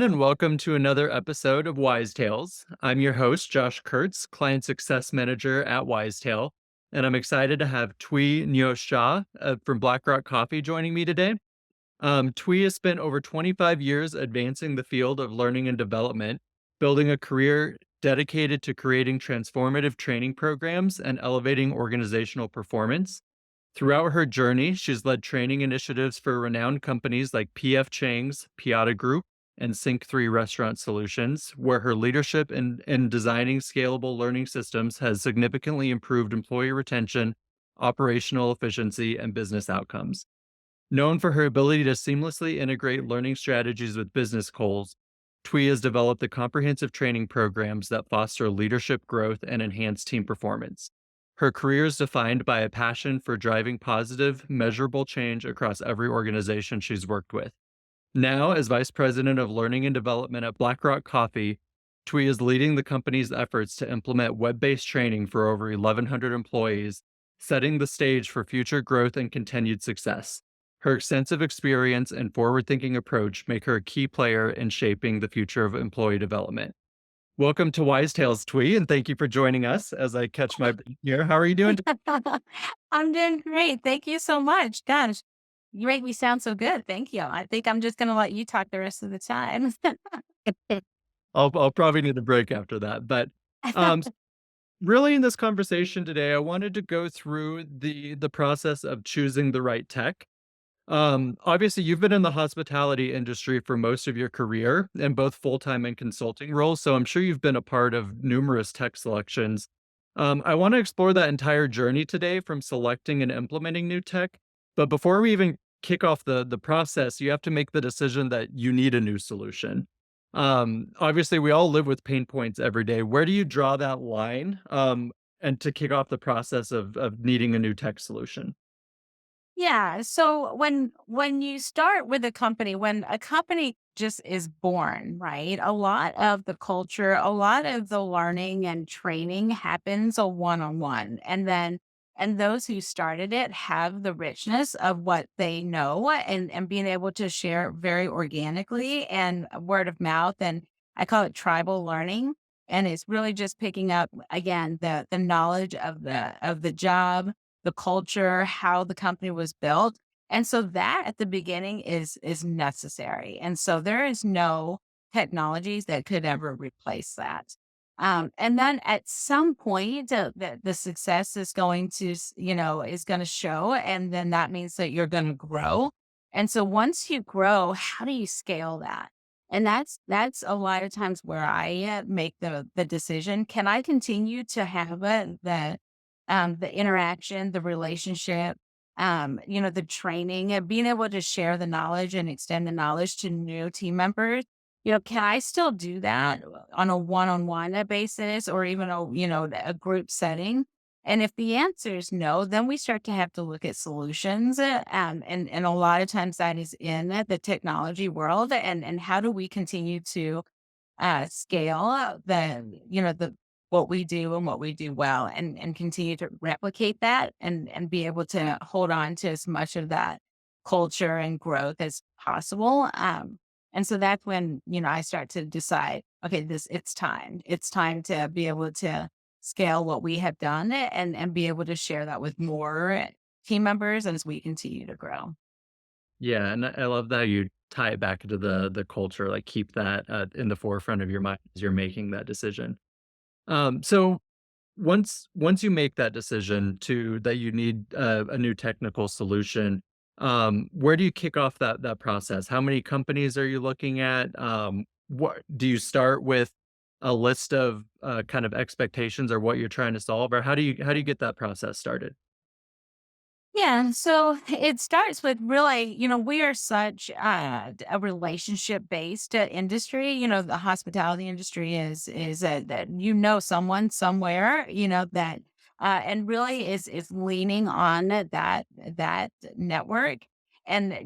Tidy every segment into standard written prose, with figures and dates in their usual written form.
and welcome to another episode of Wise Tales. I'm your host, Josh Kurtz, Client Success Manager at Wisetail, and I'm excited to have Thuy Ngo-Shaw from BlackRock Coffee joining me today. Thuy has spent over 25 years advancing the field of learning and development, building a career dedicated to creating transformative training programs and elevating organizational performance. Throughout her journey, she's led training initiatives for renowned companies like PF Chang's Piata Group and Sync3 Restaurant Solutions, where her leadership in designing scalable learning systems has significantly improved employee retention, operational efficiency, and business outcomes. Known for her ability to seamlessly integrate learning strategies with business goals, Thuy has developed the comprehensive training programs that foster leadership growth and enhance team performance. Her career is defined by a passion for driving positive, measurable change across every organization she's worked with. Now, as Vice President of Learning and Development at BlackRock Coffee, Thuy is leading the company's efforts to implement web-based training for over 1,100 employees, setting the stage for future growth and continued success. Her extensive experience and forward-thinking approach make her a key player in shaping the future of employee development. Welcome to Wise Tales, Thuy, and thank you for joining us as I catch my breath here. How are you doing? I'm doing great. Thank you so much. Gosh, you make me sound so good. Thank you. I think I'm just going to let you talk the rest of the time. I'll probably need a break after that, but um, really in this conversation today, I wanted to go through the process of choosing the right tech. Obviously, you've been in the hospitality industry for most of your career in both full-time and consulting roles, so I'm sure you've been a part of numerous tech selections. I want to explore that entire journey today from selecting and implementing new tech. But before we even kick off the process, you have to make the decision that you need a new solution. Obviously, we all live with pain points every day. Where do you draw that line? And to kick off the process of needing a new tech solution? Yeah. So when you start with a company, when a company just is born, right? A lot of the culture, a lot of the learning and training happens a one-on-one. And those who started it have the richness of what they know and being able to share very organically and word of mouth. And I call it tribal learning. And it's really just picking up again the knowledge of the job, the culture, how the company was built. And so that at the beginning is necessary. And so there is no technologies that could ever replace that. And then at some point, the success is going to, is going to show. And then that means that you're going to grow. And so once you grow, how do you scale that? And that's a lot of times where I make the decision. Can I continue to have the interaction, the relationship, the training and being able to share the knowledge and extend the knowledge to new team members. Can I still do that on a one-on-one basis or even a group setting? And if the answer is no, then we start to have to look at solutions. And a lot of times that is in the technology world. And how do we continue to scale the what we do and what we do well and continue to replicate that and be able to hold on to as much of that culture and growth as possible. And so that's when, I start to decide, okay, it's time. It's time to be able to scale what we have done and be able to share that with more team members as we continue to grow. Yeah, and I love that you tie it back into the culture, like, keep that, in the forefront of your mind as you're making that decision. So once you make that decision to that you need, a new technical solution, where do you kick off that process? How many companies are you looking at? What do you start with a list of, kind of expectations or what you're trying to solve, or how do you get that process started? Yeah, so it starts with really, we are such a relationship based industry. The hospitality industry is that someone somewhere, that and really is leaning on that network. And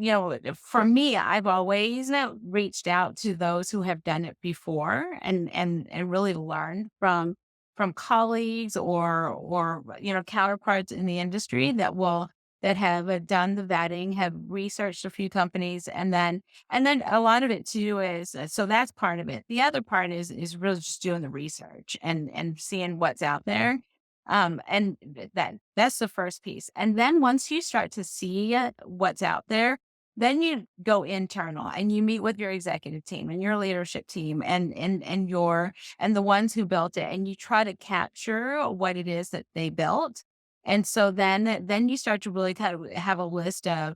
for me, I've always reached out to those who have done it before and really learned from colleagues or counterparts in the industry that will that have done the vetting, have researched a few companies, and then a lot of it too is so that's part of it. The other part is really just doing the research and seeing what's out there. And that's the first piece. And then once you start to see what's out there, then you go internal and you meet with your executive team and your leadership team and the ones who built it, and you try to capture what it is that they built. And so then you start to really kind of have a list of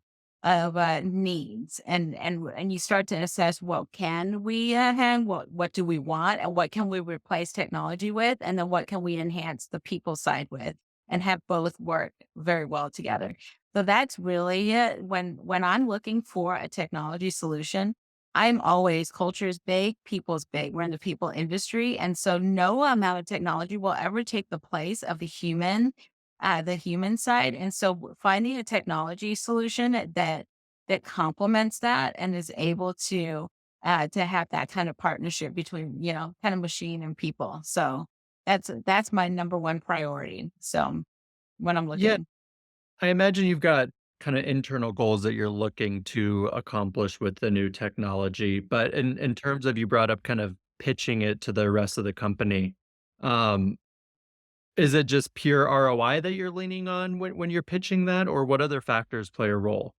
needs, and you start to assess what can we have, what do we want, and what can we replace technology with, and then what can we enhance the people side with, and have both work very well together. So that's really it. When I'm looking for a technology solution, I'm always culture is big, people's big. We're in the people industry, and so no amount of technology will ever take the place of the human side. And so finding a technology solution that complements that and is able to have that kind of partnership between, kind of machine and people. So that's my number one priority. So when I'm Yeah, looking. I imagine you've got kind of internal goals that you're looking to accomplish with the new technology, but in terms of you brought up kind of pitching it to the rest of the company, um, is it just pure ROI that you're leaning on when you're pitching that, or what other factors play a role?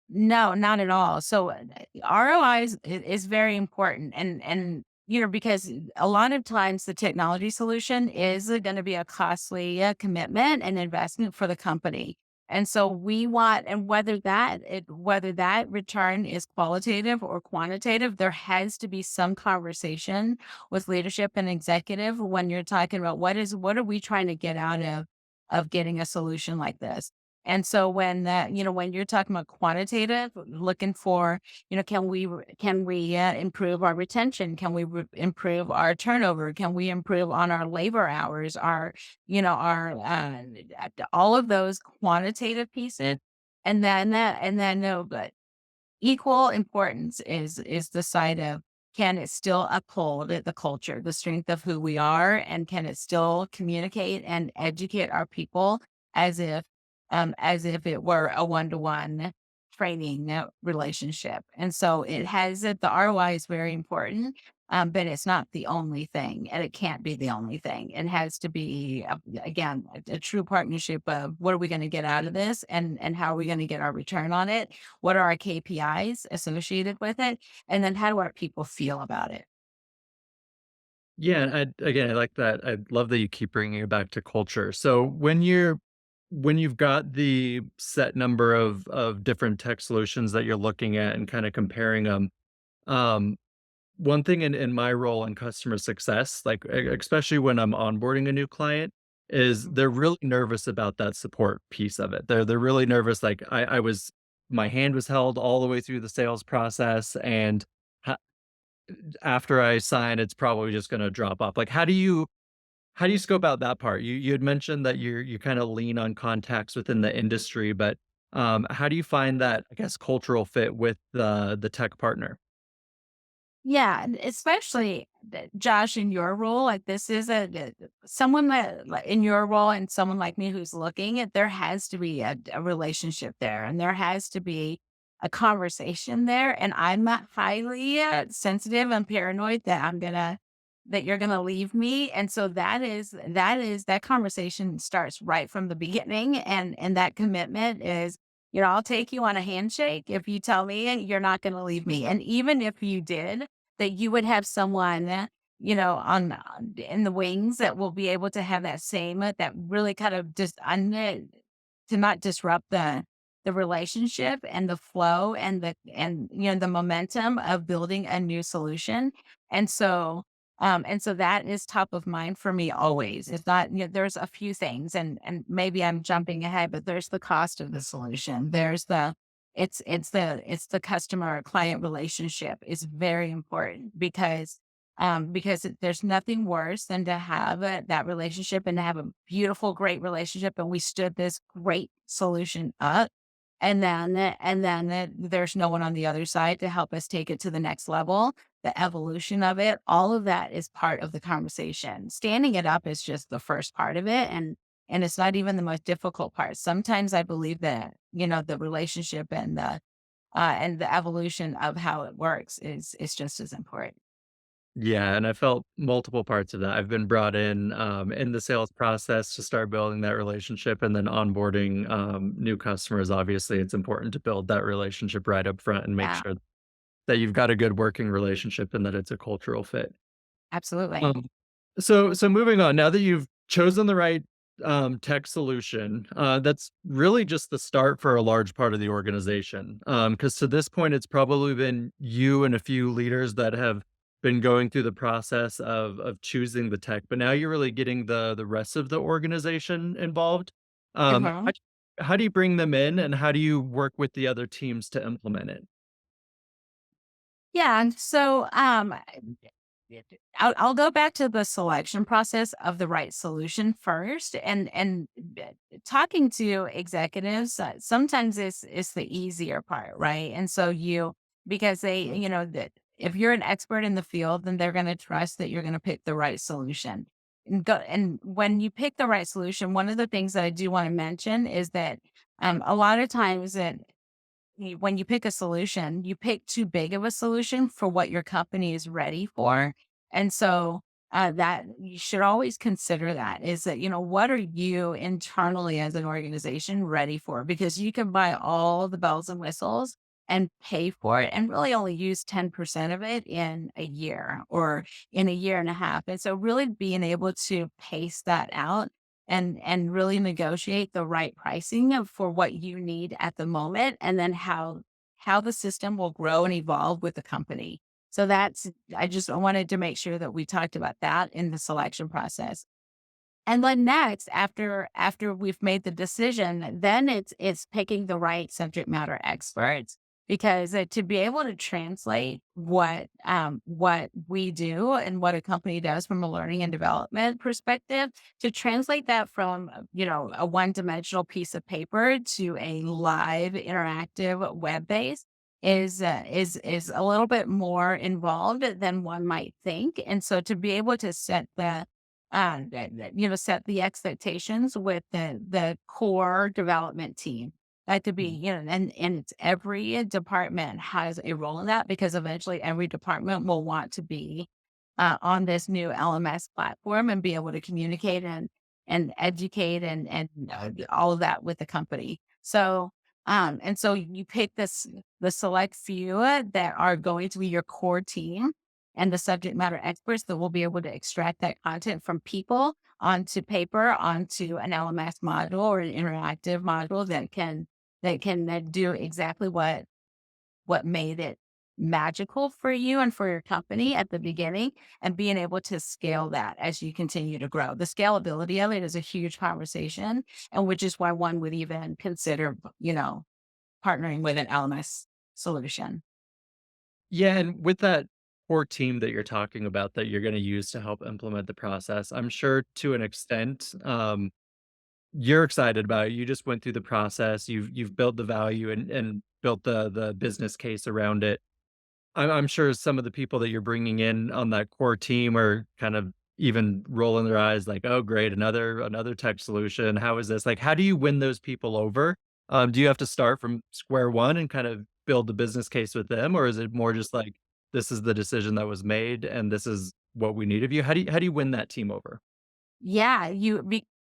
No, not at all. So ROI is very important, and because a lot of times the technology solution is going to be a costly commitment and investment for the company. And so we want, and whether that return is qualitative or quantitative, there has to be some conversation with leadership and executive when you're talking about what are we trying to get out of getting a solution like this. And so when you're talking about quantitative, looking for, can we improve our retention? Can we improve our turnover? Can we improve on our labor hours? All of those quantitative pieces, but equal importance is the side of, can it still uphold the culture, the strength of who we are, and can it still communicate and educate our people as if as if it were a one-to-one training relationship. And so the ROI is very important, but it's not the only thing, and it can't be the only thing. It has to be again a true partnership of, what are we going to get out of this, and how are we going to get our return on it, what are our KPIs associated with it? And then how do our people feel about it? Yeah, and again, I like that. I love that you keep bringing it back to culture. So when you've got the set number of different tech solutions that you're looking at and kind of comparing them, um, one thing in my role in customer success, like especially when I'm onboarding a new client, is Mhm. they're really nervous about that support piece of it. They're really nervous. Like I was, my hand was held all the way through the sales process, and after I sign, it's probably just gonna drop off. Like, how do you scope out that part? You had mentioned that you kinda lean on contacts within the industry, but, how do you find that, I guess, cultural fit with the tech partner? Yeah, and especially Josh, in your role, like this is someone that in your role, and someone like me who's looking at, there has to be a relationship there, and there has to be a conversation there. And I'm not highly sensitive and paranoid that you're gonna leave me. And so that conversation starts right from the beginning, and that commitment is, I'll take you on a handshake if you tell me you're not going to leave me. And even if you did, that you would have someone, in the wings that will be able to have that same, that really kind of to not disrupt the relationship and the flow and the momentum of building a new solution. And so that is top of mind for me always. It's not, there's a few things, and maybe I'm jumping ahead, but there's the cost of the solution. There's the it's the customer or client relationship is very important, because there's nothing worse than to have that relationship and to have a beautiful, great relationship, and we stood this great solution up, and then there's no one on the other side to help us take it to the next level, the evolution of it. All of that is part of the conversation. Standing it up is just the first part of it, And it's not even the most difficult part. Sometimes I believe that, the relationship and the evolution of how it works is just as important. Yeah, and I felt multiple parts of that. I've been brought in the sales process to start building that relationship and then onboarding, new customers. Obviously, it's important to build that relationship right up front and make Yeah, sure that you've got a good working relationship and that it's a cultural fit. absolutely. Um, so moving on, now that you've chosen the right, tech solution, that's really just the start for a large part of the organization. Because to this point, it's probably been you and a few leaders that have been going through the process of choosing the tech, but now you're really getting the rest of the organization involved. Mhm. How do you bring them in, and how do you work with the other teams to implement it? Yeah, and so, I'll go back to the selection process of the right solution first, and talking to executives, sometimes it's the easier part, right? And so because that if you're an expert in the field, then they're going to trust that you're going to pick the right solution. And when you pick the right solution, one of the things that I do want to mention is that a lot of times that when you pick a solution, you pick too big of a solution for what your company is ready for. And so that you should always consider that is that, what are you internally as an organization ready for? Because you can buy all the bells and whistles and pay for it and really only use 10% of it in a year or in a year and a half. And so really being able to pace that out and really negotiate the right pricing for what you need at the moment and then how the system will grow and evolve with the company. So that's I just wanted to make sure that we talked about that in the selection process. And then next, after we've made the decision, then it's picking the right subject matter experts because to be able to translate what we do and what a company does from a learning and development perspective, to translate that from a one dimensional piece of paper to a live interactive web based is a little bit more involved than one might think. And so to be able to set the expectations with the core development team. That to be, and it's every department has a role in that because eventually every department will want to be on this new LMS platform and be able to communicate and educate and all of that with the company. So and so you pick the select few that are going to be your core team and the subject matter experts that will be able to extract that content from people onto paper, onto an LMS module or an interactive module that can do exactly what made it magical for you and for your company at the beginning, and being able to scale that as you continue to grow. The scalability of it is a huge conversation, and which is why one would even consider, partnering with an LMS solution. Yeah, and with that core team that you're talking about that you're gonna use to help implement the process, I'm sure to an extent, you're excited about it. You just went through the process. You've built the value and built the business case around it. I'm sure some of the people that you're bringing in on that core team are kind of even rolling their eyes like, "Oh, great, another tech solution. How is this?" Like, how do you win those people over? Do you have to start from square one and kind of build the business case with them, or is it more just like, "This is the decision that was made, and this is what we need of you"? How do you win that team over? Yeah,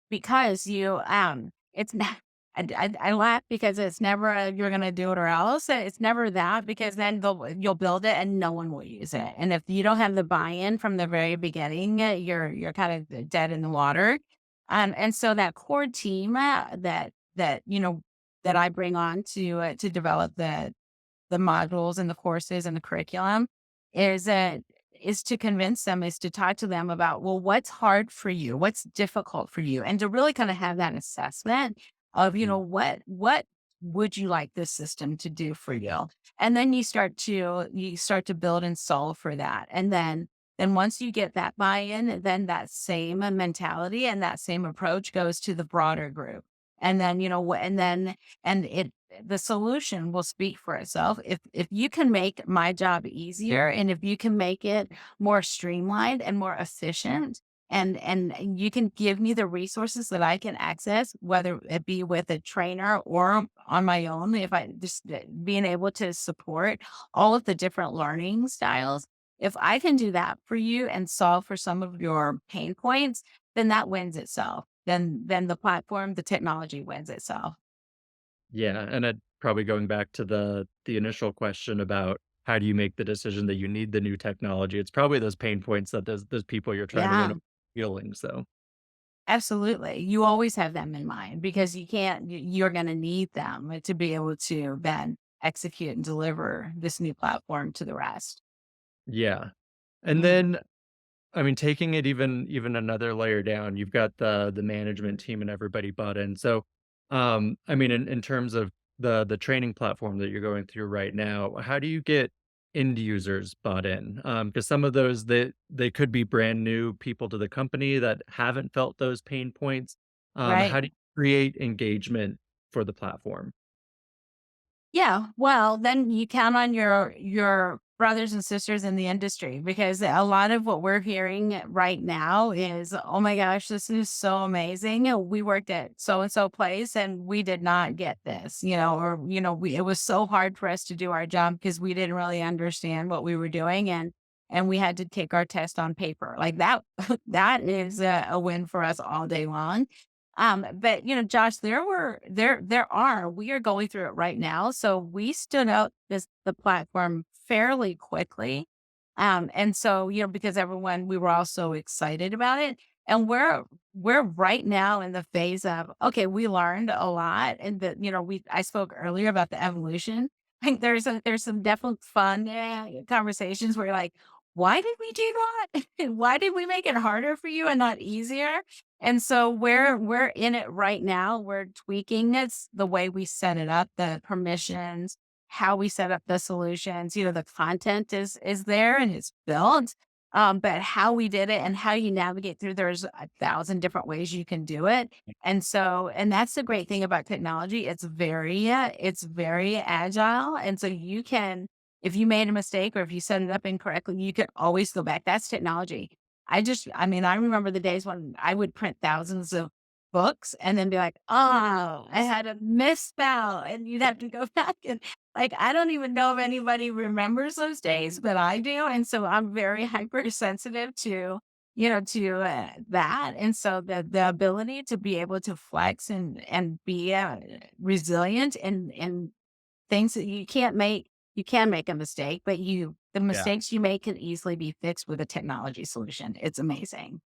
because it's not. I laugh because it's never you're gonna do it or else. It's never that because then you'll build it and no one will use it. And if you don't have the buy-in from the very beginning, you're kind of dead in the water. And so that core team that I bring on to develop the modules and the courses and the curriculum is is to convince them, is to talk to them about, well, what's hard for you? What's difficult for you? And to really kind of have that assessment of, Mm. what would you like this system to do for you? And then you start to build and solve for that. And then once you get that buy-in, then that same mentality and that same approach goes to the broader group. And then, and it the solution will speak for itself. If you can make my job easier and if you can make it more streamlined and more efficient and you can give me the resources that I can access, whether it be with a trainer or on my own, if I just being able to support all of the different learning styles. If I can do that for you and solve for some of your pain points, then that wins itself. Then the platform, the technology wins itself. Yeah, and probably going back to the initial question about how do you make the decision that you need the new technology, it's probably those pain points that those people you're trying to win Yeah. over feeling, so Absolutely. You always have them in mind because you can't, you're going to need them to be able to then execute and deliver this new platform to the rest. yeah. And Mhm. then, I mean, taking it even another layer down, you've got the management team and everybody bought in. So, I mean, in terms of the training platform that you're going through right now, how do you get end users bought in? Because some of those they could be brand new people to the company that haven't felt those pain points. Right. How do you create engagement for the platform? Yeah, well, then you count on your brothers and sisters in the industry because a lot of what we're hearing right now is, "Oh my gosh, this is so amazing. We worked at so and so place and we did not get this," or we it was so hard for us to do our job because we didn't really understand what we were doing and we had to take our test on paper. Like that that is a win for us all day long. But Josh, we are going through it right now. So we stood out the platform fairly quickly. And so, because we were all so excited about it. And we're right now in the phase of, okay, we learned a lot. And I spoke earlier about the evolution. I think there's some definitely fun conversations where you're like, why did we do that? Why did we make it harder for you and not easier? And so we're in it right now. We're tweaking it's the way we set it up, the permissions, how we set up the solutions. The content is there and it's built. But how we did it and how you navigate through, there's 1,000 different ways you can do it. And that's the great thing about technology. It's very agile. And so you can, if you made a mistake or if you set it up incorrectly, you can always go back. That's technology. I mean, I remember the days when I would print thousands of books and then be like, "Oh, I had a misspell," and you'd have to go back and, like, I don't even know if anybody remembers those days, but I do, and so I'm very hypersensitive to that, and so the ability to be able to flex and be, resilient in things that you can make a mistake, but the Yeah. mistakes you make can easily be fixed with a technology solution. It's amazing.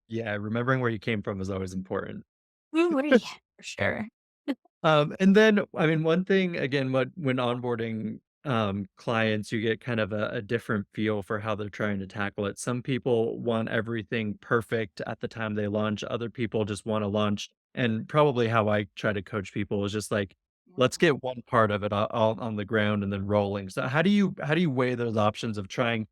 Yeah, remembering where you came from is always important. Ooh-wee, for sure. And then, I mean, one thing again, when onboarding clients, you get kind of a different feel for how they're trying to tackle it. Some people want everything perfect at the time they launch. Other people just want to launch. And probably how I try to coach people is just like, let's get one part of it all on the ground and then rolling. So how do you weigh those options of trying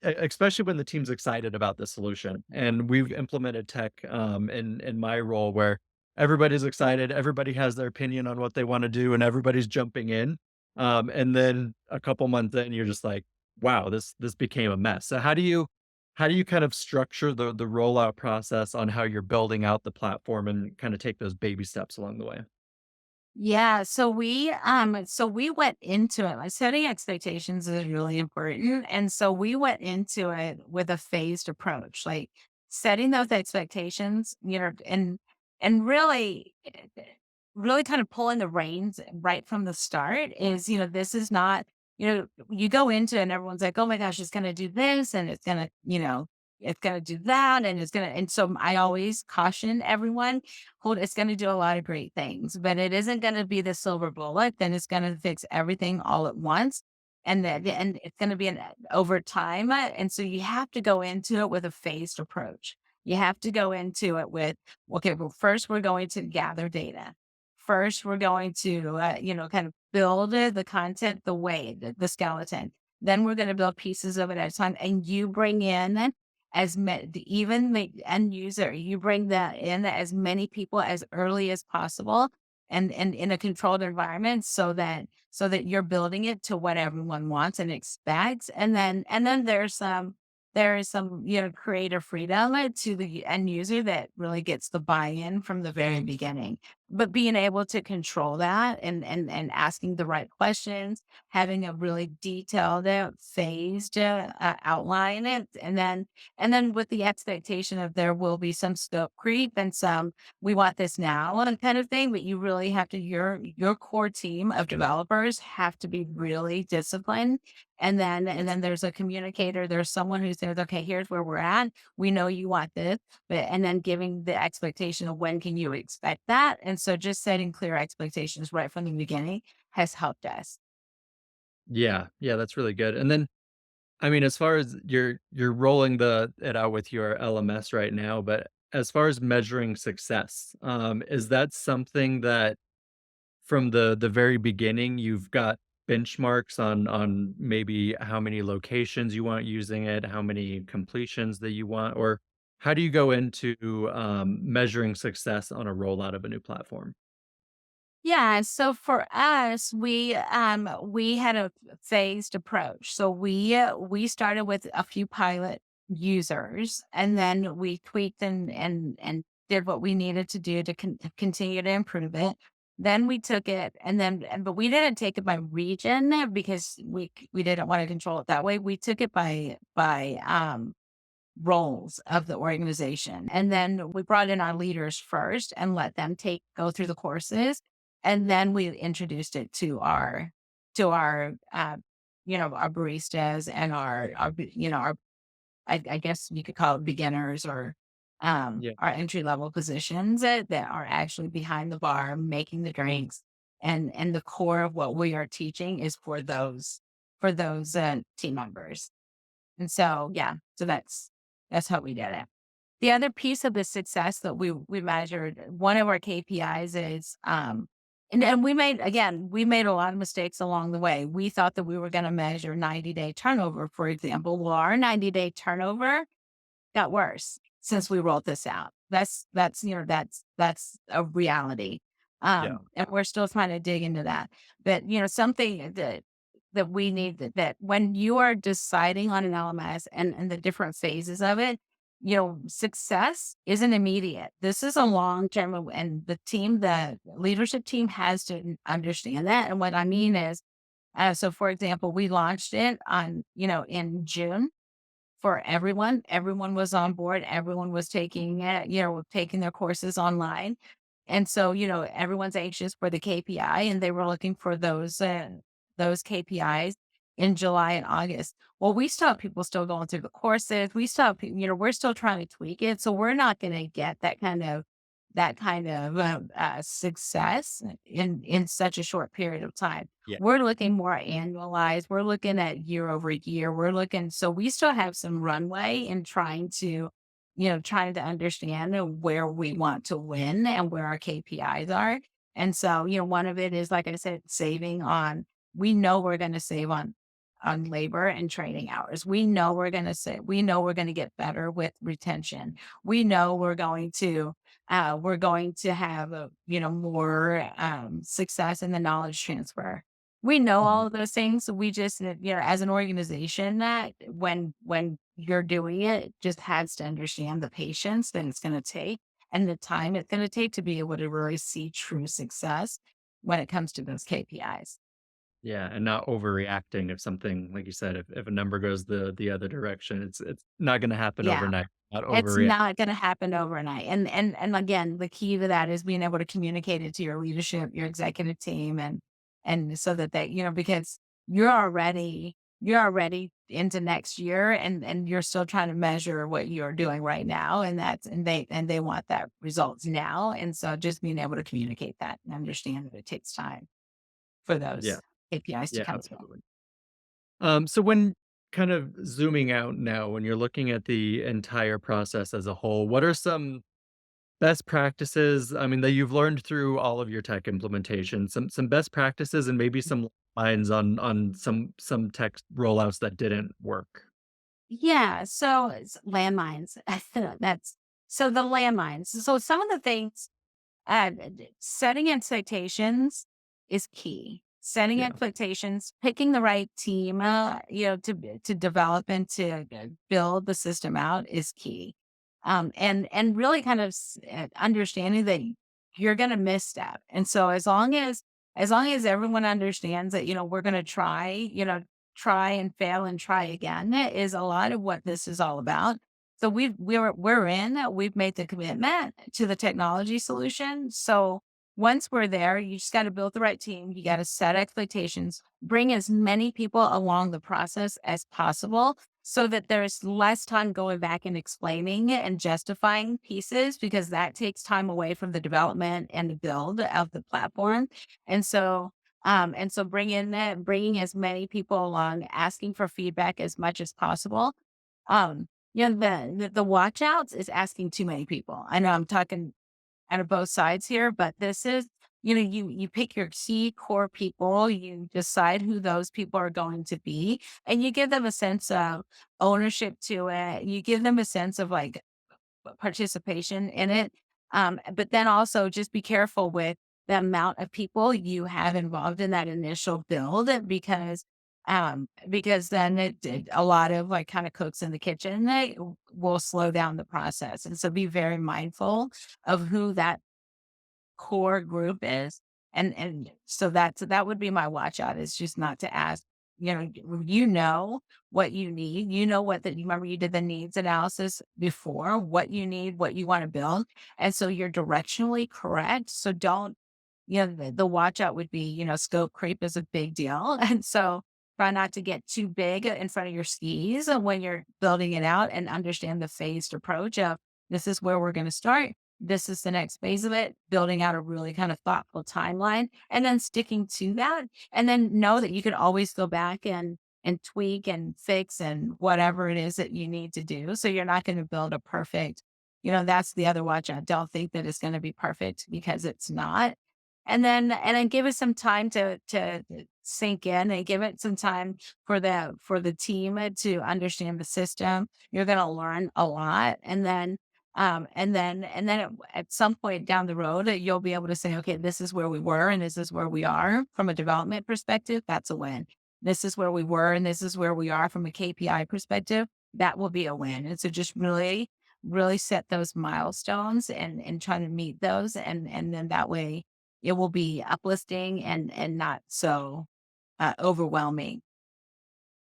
especially when the team's excited about the solution. And we've implemented tech in my role where everybody's excited, everybody has their opinion on what they want to do, and everybody's jumping in. And then a couple months in, you're just like, wow, this became a mess. So how do you kind of structure the rollout process on how you're building out the platform and kind of take those baby steps along the way? Yeah, so we went into it, like, setting expectations is really important, and so we went into it with a phased approach, like, setting those expectations, and really kind of pulling the reins right from the start is, this is not, you go into it and everyone's like, "Oh my gosh, it's gonna do this, and it's gonna do that, and it's gonna," and so I always caution everyone, hold it's gonna do a lot of great things, but it isn't gonna be the silver bullet, then it's gonna fix everything all at once, and it's gonna be an over time, and so you have to go into it with a phased approach. You have to go into it with, "Okay, well, first we're going to gather data. First, we're going to, kind of build the content, the skeleton. Then we're gonna build pieces of it at a time, and you bring in even the end user, you bring that in as many people as early as possible and in a controlled environment so that you're building it to what everyone wants and expects. And then there's some. there is some, creative freedom to the end user that really gets the buy-in from the very beginning. But being able to control that and asking the right questions, having a really detailed, phased outline, and then with the expectation of there will be some scope creep and some we want this now and kind of thing. But you really have to your core team of developers have to be really disciplined, and then there's a communicator, there's someone who says, okay, here's where we're at. We know you want this, but and then giving the expectation of when can you expect that. And so just setting clear expectations right from the beginning has helped us. Yeah, yeah, that's really good. And then, I mean, as far as you're rolling it out with your LMS right now, but as far as measuring success, is that something that from the very beginning you've got benchmarks on maybe how many locations you want using it, how many completions that you want, or how do you go into measuring success on a rollout of a new platform? Yeah, so for us, we had a phased approach. So we started with a few pilot users, and then we tweaked and did what we needed to do to continue to improve it. Then we took it, but we didn't take it by region because we didn't want to control it that way. We took it by roles of the organization. And then we brought in our leaders first and let them go through the courses. And then we introduced it to our baristas and our I guess you could call it beginners or Yeah. our entry level positions that are actually behind the bar making the drinks. And the core of what we are teaching is for those team members. And so, yeah, so that's how we did it. The other piece of the success that we measured, one of our KPIs is, and we made a lot of mistakes along the way. We thought that we were going to measure 90-day turnover, for example. Well, our 90-day turnover got worse since we rolled this out. That's a reality. Yeah. And we're still trying to dig into that. But something that we need that when you are deciding on an LMS and the different phases of it, success isn't immediate. This is a long term, and the leadership team has to understand that. And what I mean is, so for example, we launched it in June for everyone. Everyone was on board. Everyone was taking their courses online. And so, everyone's anxious for the KPI and they were looking for those KPIs in July and August. Well, we still have people still going through the courses. We still have, we're still trying to tweak it. So we're not going to get that kind of success in such a short period of time. Yeah. We're looking more annualized. We're looking at year over year. So we still have some runway in trying to understand where we want to win and where our KPIs are. And so, one of it is, like I said, we know we're going to save on labor and training hours. We know we're going to get better with retention. We know we're going to have more success in the knowledge transfer. We know Mhm. all of those things. We just, as an organization, that when you're doing it, it just has to understand the patience that it's going to take and the time it's going to take to be able to really see true success when it comes to those KPIs. Yeah, and not overreacting if something, like you said, if a number goes the other direction, it's not gonna happen Yeah. overnight. Not It's overreact. not gonna happen overnight, and again, the key to that is being able to communicate it to your leadership, your executive team, and so that because you're already into next year and you're still trying to measure what you're doing right now, and they want that results now, and so just being able to communicate that and understand that it takes time for Yeah, those KPIs to yeah, come through. absolutely. So when kind of zooming out now, when you're looking at the entire process as a whole, what are some best practices, I mean, that you've learned through all of your tech implementation, some best practices and maybe some lines on some tech rollouts that didn't work? Yeah, so it's landmines. That's so the landmines. So some of the things, setting expectations is key. setting Yeah. expectations, picking the right team, to develop and to build the system out is key. And really kind of understanding that you're going to misstep. And so as long as everyone understands that, we're going to try, try and fail and try again is a lot of what this is all about. So we've made the commitment to the technology solution. So once we're there, you just got to build the right team. You got to set expectations, bring as many people along the process as possible so that there's less time going back and explaining it and justifying pieces because that takes time away from the development and the build of the platform. And so bringing as many people along, asking for feedback as much as possible. The watch outs is asking too many people. I know I'm talking out of both sides here, but this is, you pick your key core people, you decide who those people are going to be, and you give them a sense of ownership to it. You give them a sense of like participation in it. But then also just be careful with the amount of people you have involved in that initial build because then a lot of like kind of cooks in the kitchen, they will slow down the process. And so be very mindful of who that core group is. And so that would be my watch out is just not to ask, what you need, you remember you did the needs analysis before, what you need, what you want to build. And so you're directionally correct. So don't, the watch out would be, scope creep is a big deal. And so try not to get too big in front of your skis when you're building it out and understand the phased approach of this is where we're going to start. This is the next phase of it, building out a really kind of thoughtful timeline and then sticking to that. And then know that you can always go back and tweak and fix and whatever it is that you need to do. So you're not going to build a perfect, that's the other watch out. Don't think that it's going to be perfect because it's not. And then give it some time to sink in and give it some time for the team to understand the system. You're going to learn a lot. At some point down the road, you'll be able to say, okay, this is where we were and this is where we are from a development perspective. That's a win. This is where we were and this is where we are from a KPI perspective. That will be a win. And so just really, really set those milestones and try to meet those. And then that way it will be uplifting and not so overwhelming.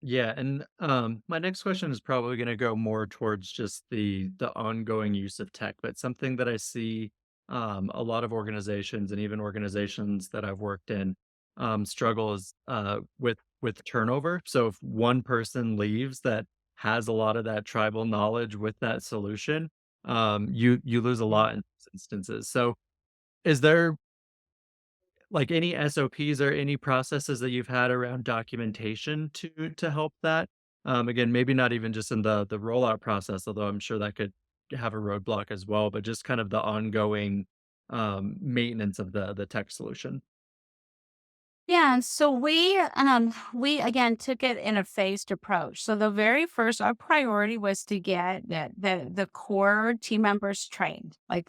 Yeah, and my next question is probably going to go more towards just the ongoing use of tech, but something that I see a lot of organizations and even organizations that I've worked in struggle is with turnover. So if one person leaves that has a lot of that tribal knowledge with that solution, you lose a lot in those instances. So is there like any SOPs or any processes that you've had around documentation to help that? Again, maybe not even just in the rollout process, although I'm sure that could have a roadblock as well, but just kind of the ongoing maintenance of the tech solution. Yeah, and so we again took it in a phased approach. So the very first, our priority was to get the core team members trained. Like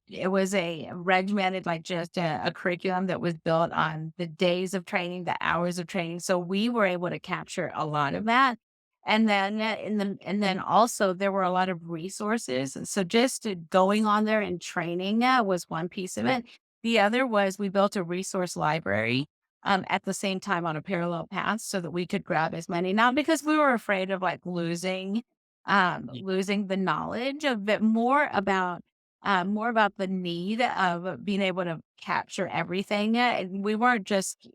it was a regimented, like just a curriculum that was built on the days of training, the hours of training. So we were able to capture a lot of that. And then also there were a lot of resources. And so just going on there and training was one piece of it. The other was we built a resource library at the same time on a parallel path so that we could grab as many, not because we were afraid of like losing the knowledge of it, more about the need of being able to capture everything. And we weren't just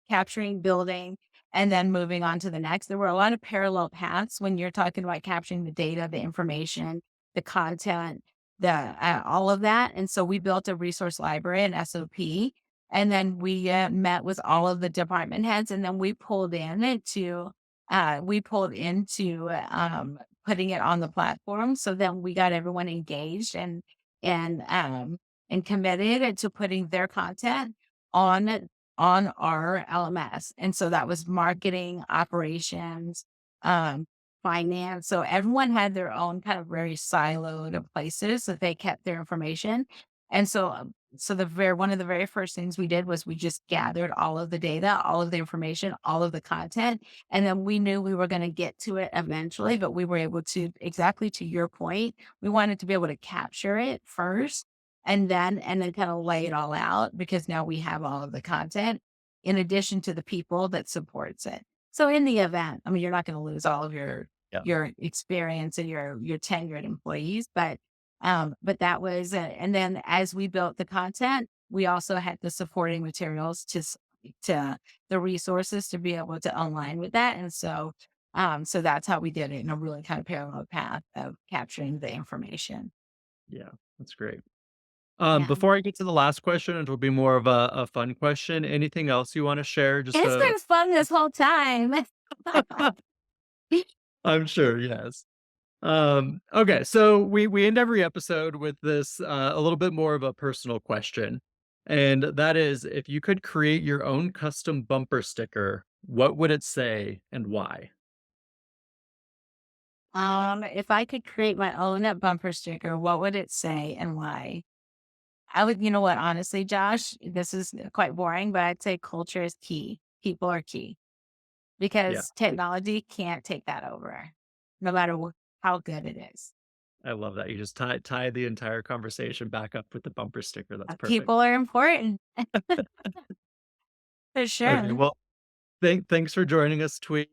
capturing, building, and then moving on to the next. There were a lot of parallel paths when you're talking about capturing the data, the information, the content, the all of that. And so we built a resource library, an SOP, and then we met with all of the department heads, and then we pulled into putting it on the platform. So then we got everyone engaged and committed to putting their content on on our LMS. And so that was marketing, operations, um, finance. So everyone had their own kind of very siloed places that they kept their information. And so so the very one of the very first things we did was we just gathered all of the data, all of the information, all of the content, and then we knew we were going to get to it eventually, but we were able to, exactly to your point, we wanted to be able to capture it first and then kind of lay it all out, because now we have all of the content in addition to the people that supports it. So in the event, I mean, you're not going to lose all of Yeah. your experience and your tenured employees, but that was, and then as we built the content, we also had the supporting materials to the resources to be able to align with that. And so that's how we did it, in a really kind of parallel path of capturing the information. Yeah. That's great. Yeah. Before I get to the last question, it will be more of a fun question. Anything else you want to share? Just It's a been fun this whole time. I'm sure, yes. Okay, so we end every episode with this a little bit more of a personal question. And that is, if you could create your own custom bumper sticker, what would it say and why? If I could create my own bumper sticker, what would it say and why? I would, you know what, honestly, Josh, this is quite boring, but I'd say culture is key. People are key, Yeah, because technology can't take that over, no matter how good it is. I love that. You just tie the entire conversation back up with the bumper sticker. That's perfect. People are important for Okay, sure. well, thanks for joining us, Twee.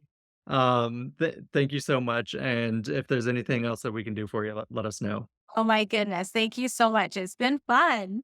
Thank you so much. And if there's anything else that we can do for you, let us know. Oh my goodness. Thank you so much. It's been fun.